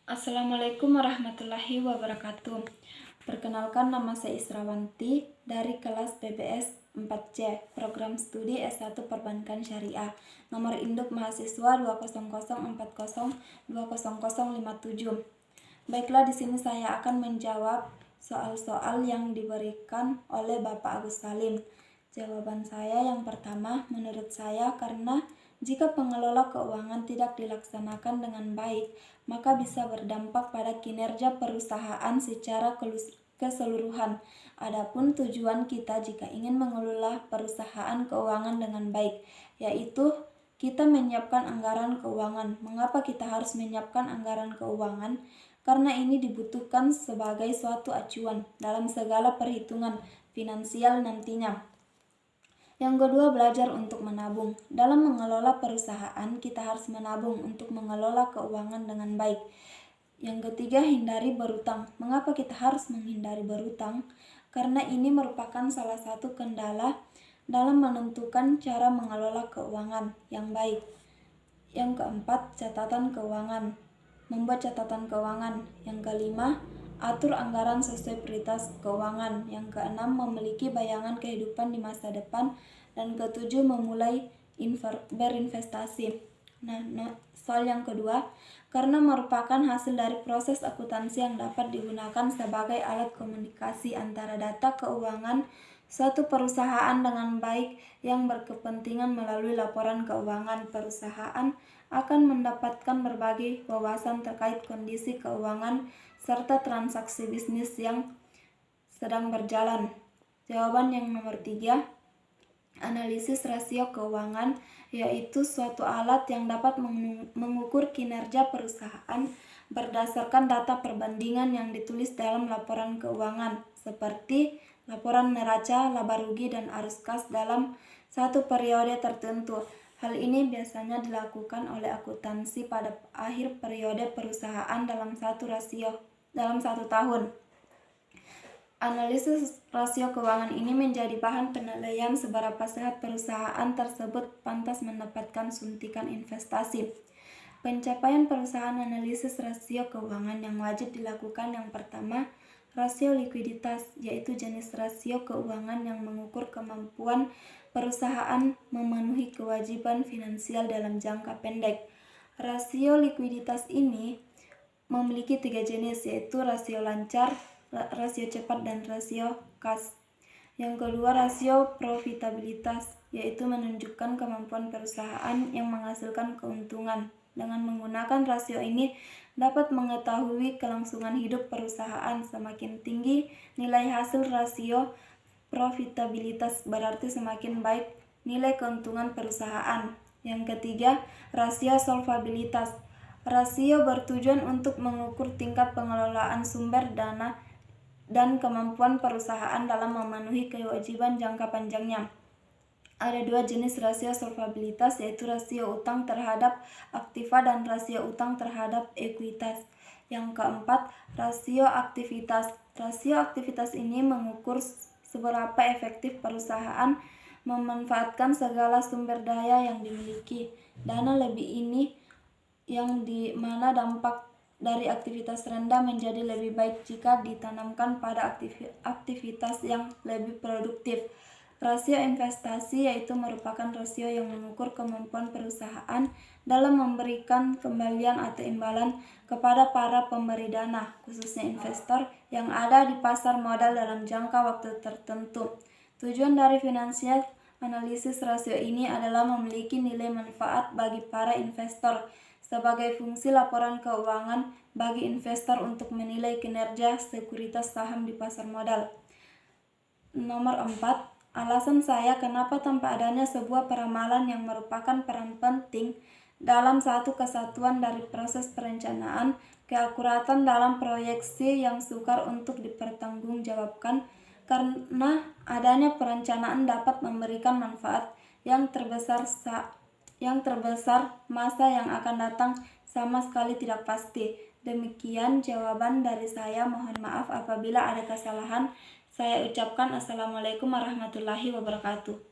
Assalamualaikum warahmatullahi wabarakatuh. Perkenalkan, nama saya Israwanti dari kelas PBS 4C, Program Studi S1 Perbankan Syariah. Nomor induk mahasiswa 20040200057. Baiklah, di sini saya akan menjawab soal-soal yang diberikan oleh Bapak Agus Salim. Jawaban saya yang pertama, menurut saya karena jika pengelola keuangan tidak dilaksanakan dengan baik, maka bisa berdampak pada kinerja perusahaan secara keseluruhan. Adapun tujuan kita jika ingin mengelola perusahaan keuangan dengan baik, yaitu kita menyiapkan anggaran keuangan. Mengapa kita harus menyiapkan anggaran keuangan? Karena ini dibutuhkan sebagai suatu acuan dalam segala perhitungan finansial nantinya. Yang kedua, belajar untuk menabung. Dalam mengelola perusahaan, kita harus menabung untuk mengelola keuangan dengan baik. Yang ketiga, hindari berutang. Mengapa kita harus menghindari berutang? Karena ini merupakan salah satu kendala dalam menentukan cara mengelola keuangan yang baik. Yang keempat, catatan keuangan. Membuat catatan keuangan. Yang kelima, atur anggaran sesuai prioritas keuangan. Yang keenam, memiliki bayangan kehidupan di masa depan. Dan ketujuh, memulai berinvestasi. Soal yang kedua, karena merupakan hasil dari proses akuntansi yang dapat digunakan sebagai alat komunikasi antara data keuangan suatu perusahaan dengan baik yang berkepentingan melalui laporan keuangan perusahaan akan mendapatkan berbagai wawasan terkait kondisi keuangan serta transaksi bisnis yang sedang berjalan. Jawaban yang nomor 3, analisis rasio keuangan, yaitu suatu alat yang dapat mengukur kinerja perusahaan berdasarkan data perbandingan yang ditulis dalam laporan keuangan, seperti laporan neraca, laba rugi, dan arus kas dalam satu periode tertentu. Hal ini biasanya dilakukan oleh akuntansi pada akhir periode perusahaan dalam satu tahun. Analisis rasio keuangan ini menjadi bahan penilaian seberapa sehat perusahaan tersebut pantas mendapatkan suntikan investasi. Pencapaian perusahaan analisis rasio keuangan yang wajib dilakukan yang pertama, rasio likuiditas, yaitu jenis rasio keuangan yang mengukur kemampuan perusahaan memenuhi kewajiban finansial dalam jangka pendek. Rasio likuiditas ini memiliki 3 jenis, yaitu rasio lancar, rasio cepat, dan rasio kas. Yang kedua, rasio profitabilitas, yaitu menunjukkan kemampuan perusahaan yang menghasilkan keuntungan. Dengan menggunakan rasio ini dapat mengetahui kelangsungan hidup perusahaan. Semakin tinggi nilai hasil rasio profitabilitas, berarti semakin baik nilai keuntungan perusahaan. Yang ketiga, rasio solvabilitas. Rasio bertujuan untuk mengukur tingkat pengelolaan sumber dana dan kemampuan perusahaan dalam memenuhi kewajiban jangka panjangnya. Ada 2 jenis rasio solvabilitas, yaitu rasio utang terhadap aktiva dan rasio utang terhadap ekuitas. Yang keempat, rasio aktivitas. Rasio aktivitas ini mengukur seberapa efektif perusahaan memanfaatkan segala sumber daya yang dimiliki. Dana lebih ini yang di mana dampak dari aktivitas rendah menjadi lebih baik jika ditanamkan pada aktivitas yang lebih produktif. Rasio investasi, yaitu merupakan rasio yang mengukur kemampuan perusahaan dalam memberikan kembalian atau imbalan kepada para pemberi dana, khususnya investor yang ada di pasar modal dalam jangka waktu tertentu. Tujuan dari financial analisis rasio ini adalah memiliki nilai manfaat bagi para investor sebagai fungsi laporan keuangan bagi investor untuk menilai kinerja sekuritas saham di pasar modal. Nomor 4, alasan saya kenapa tanpa adanya sebuah peramalan yang merupakan peran penting dalam satu kesatuan dari proses perencanaan, keakuratan dalam proyeksi yang sukar untuk dipertanggungjawabkan, karena adanya perencanaan dapat memberikan manfaat yang terbesar masa yang akan datang sama sekali tidak pasti. Demikian jawaban dari saya. Mohon maaf apabila ada kesalahan. Saya ucapkan assalamualaikum warahmatullahi wabarakatuh.